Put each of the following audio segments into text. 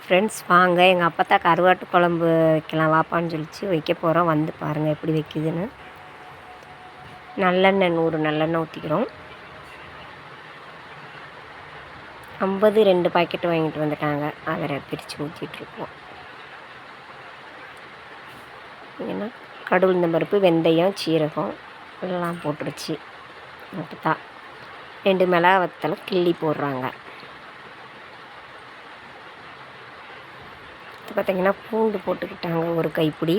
Friends வாங்க எங்கள் அப்பத்தா கருவாட்டு குழம்பு வைக்கலாம் வாப்பான்னு சொல்லிச்சு வைக்க போகிறோம். வந்து பாருங்கள் எப்படி வைக்குதுன்னு. நல்லெண்ணெய் 100 நல்லெண்ணெய் ஊற்றிக்கிறோம். 50 2 பாக்கெட் வாங்கிட்டு வந்துட்டாங்க. அதை பிரித்து ஊற்றிட்டுருக்கோம். ஏன்னா கடுகு உளுந்தம் பருப்பு வெந்தயம் சீரகம் எல்லாம் போட்டுருச்சு. அப்பத்தா 2 மிளகா வத்தலை கிள்ளி போடுறாங்க. பார்த்திங்கன்னா பூண்டு போட்டுக்கிட்டாங்க ஒரு கைப்பிடி,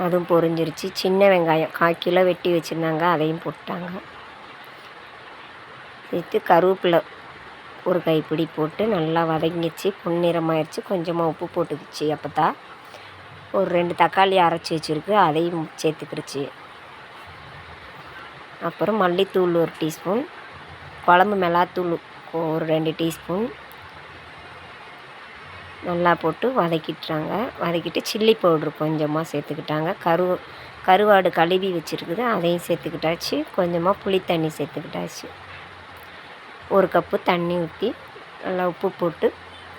அதுவும் பொரிஞ்சிருச்சு. சின்ன வெங்காயம் 1/4 கிலோ வெட்டி வச்சுருந்தாங்க, அதையும் போட்டாங்க. சேர்த்து கருவேப்பிலை ஒரு கைப்பிடி போட்டு நல்லா வதங்கிச்சு. பொன்னிறமாயிடுச்சு. கொஞ்சமாக உப்பு போட்டுக்கிச்சு. அப்போத்தா ஒரு 2 தக்காளி அரைச்சி வச்சுருக்கு, அதையும் சேர்த்துக்கிடுச்சு. அப்புறம் மல்லித்தூள் 1 டீஸ்பூன், குழம்பு மிளகாத்தூள் ஒரு 2 டீஸ்பூன் நல்லா போட்டு வதக்கிட்டுறாங்க. வதக்கிட்டு சில்லி பவுட்ரு கொஞ்சமாக சேர்த்துக்கிட்டாங்க. கருவாடு கழுவி வச்சுருக்குது, அதையும் சேர்த்துக்கிட்டாச்சு. கொஞ்சமாக புளி தண்ணி சேர்த்துக்கிட்டாச்சு. 1 கப்பு தண்ணி ஊற்றி நல்லா உப்பு போட்டு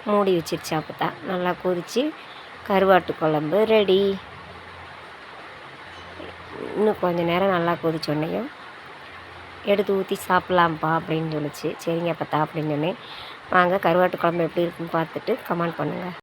மூடி வச்சிருச்சு. அப்போத்தா நல்லா கொதித்து கருவாட்டு குழம்பு ரெடி. இன்னும் கொஞ்சம் நேரம் நல்லா கொதிச்சோன்னையும் எடுத்து ஊற்றி சாப்பிட்லாம்ப்பா அப்படின்னு சொல்லிச்சு. சரிங்க அப்போத்தா அப்படின்னு சொன்னேன். வாங்க கருவாட்டு குழம்பு எப்படி இருக்குன்னு பார்த்துட்டு கமெண்ட் பண்ணுங்கள்.